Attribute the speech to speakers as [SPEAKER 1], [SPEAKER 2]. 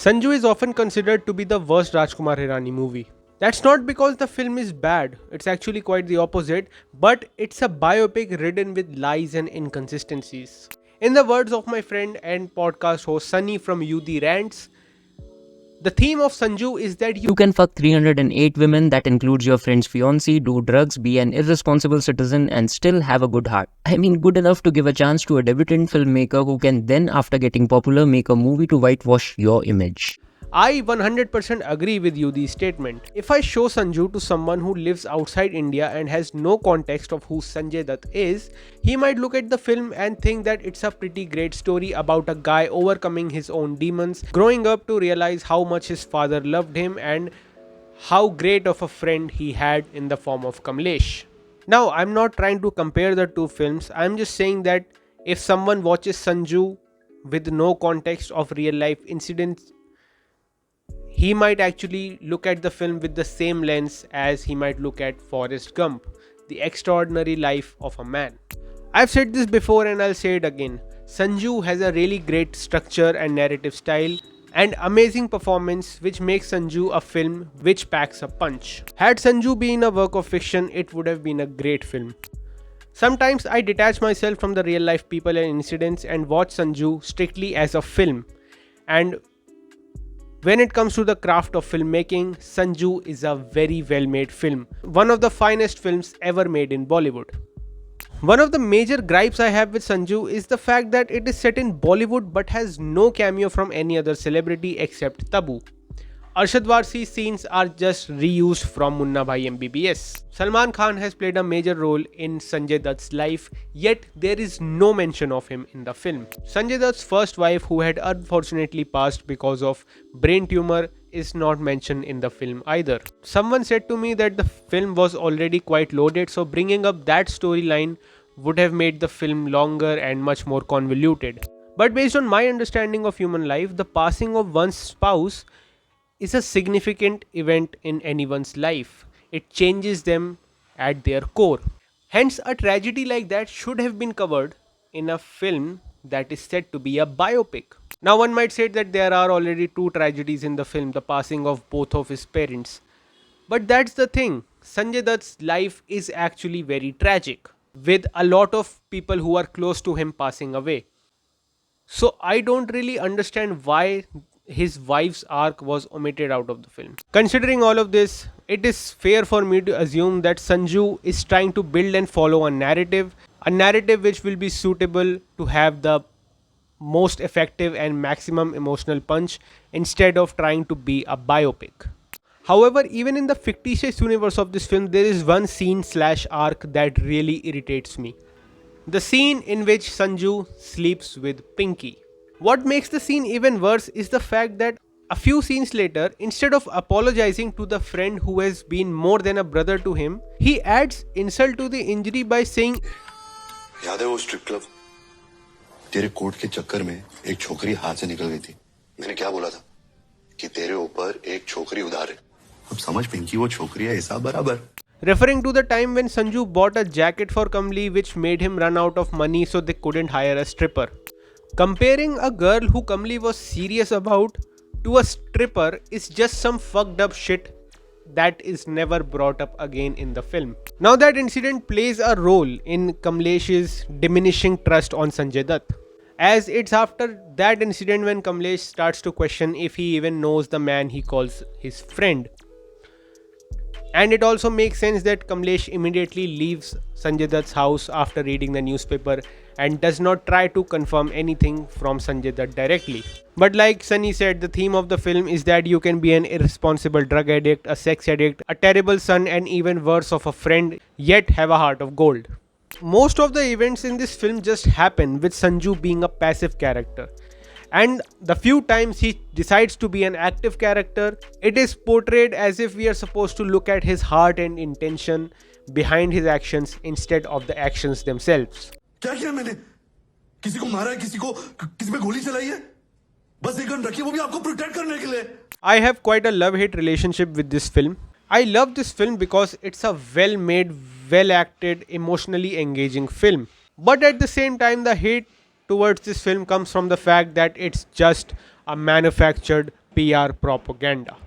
[SPEAKER 1] Sanju is often considered to be the worst Rajkumar Hirani movie. That's not because the film is bad, it's actually quite the opposite, but it's a biopic ridden with lies and inconsistencies. In the words of my friend and podcast host Sunny from UD Rants, the theme of Sanju is that
[SPEAKER 2] You can fuck 308 women, that includes your friend's fiancé, do drugs, be an irresponsible citizen, and still have a good heart. I mean, good enough to give a chance to a debutant filmmaker who can then, after getting popular, make a movie to whitewash your image.
[SPEAKER 1] I 100% agree with you the statement. If I show Sanju to someone who lives outside India and has no context of who Sanjay Dutt is, he might look at the film and think that it's a pretty great story about a guy overcoming his own demons, growing up to realize how much his father loved him and how great of a friend he had in the form of Kamlesh. Now, I'm not trying to compare the two films, I'm just saying that if someone watches Sanju with no context of real life incidents, he might actually look at the film with the same lens as he might look at Forrest Gump, the extraordinary life of a man. I've said this before and I'll say it again. Sanju has a really great structure and narrative style and amazing performance which makes Sanju a film which packs a punch. Had Sanju been a work of fiction, it would have been a great film. Sometimes I detach myself from the real life people and incidents and watch Sanju strictly as a film. And when it comes to the craft of filmmaking, Sanju is a very well made film, one of the finest films ever made in Bollywood. One of the major gripes I have with Sanju is the fact that it is set in Bollywood but has no cameo from any other celebrity except Tabu. Arshad Warsi's scenes are just reused from Munna Bhai MBBS. Salman Khan has played a major role in Sanjay Dutt's life, yet there is no mention of him in the film. Sanjay Dutt's first wife, who had unfortunately passed because of brain tumor, is not mentioned in the film either. Someone said to me that the film was already quite loaded, so bringing up that storyline would have made the film longer and much more convoluted. But based on my understanding of human life, the passing of one's spouse is a significant event in anyone's life. It changes them at their core. Hence, a tragedy like that should have been covered in a film that is said to be a biopic. Now, one might say that there are already two tragedies in the film, the passing of both of his parents. But that's the thing, Sanjay Dutt's life is actually very tragic, with a lot of people who are close to him passing away. So I don't really understand why his wife's arc was omitted out of the film. Considering all of this, it is fair for me to assume that Sanju is trying to build and follow a narrative which will be suitable to have the most effective and maximum emotional punch instead of trying to be a biopic. However, even in the fictitious universe of this film, there is one scene slash arc that really irritates me. The scene in which Sanju sleeps with Pinky. What makes the scene even worse is the fact that a few scenes later, instead of apologizing to the friend who has been more than a brother to him, he adds insult to the injury by saying,
[SPEAKER 3] याद है वो strip club तेरे coat के चक्कर में एक छोकरी हाथ से निकल गई थी मैंने क्या बोला था कि तेरे ऊपर एक छोकरी उधार है अब समझ पिंकी वो छोकरी है हिसाब बराबर
[SPEAKER 1] referring to the time when Sanju bought a jacket for Kamli which made him run out of money so they couldn't hire a stripper. Comparing a girl who Kamli was serious about to a stripper is just some fucked up shit that is never brought up again in the film. Now that incident plays a role in Kamlesh's diminishing trust on Sanjay Dutt, as it's after that incident when Kamlesh starts to question if he even knows the man he calls his friend. And it also makes sense that Kamlesh immediately leaves Sanjay Dutt's house after reading the newspaper and does not try to confirm anything from Sanjay Dutt directly. But like Sunny said, the theme of the film is that you can be an irresponsible drug addict, a sex addict, a terrible son, and even worse of a friend, yet have a heart of gold. Most of the events in this film just happen with Sanju being a passive character. And the few times he decides to be an active character, it is portrayed as if we are supposed to look at his heart and intention behind his actions instead of the actions themselves.
[SPEAKER 3] क्या किया मैंने किसी को मारा है किसी पे गोली चलाई है बस एक गन रखी वो भी आपको प्रोटेक्ट करने के लिए
[SPEAKER 1] I have quite a love-hate relationship with this film. I love this film because it's a well-made, well-acted, emotionally engaging film. But at the same time, the hate towards this film comes from the fact that it's just a manufactured PR propaganda.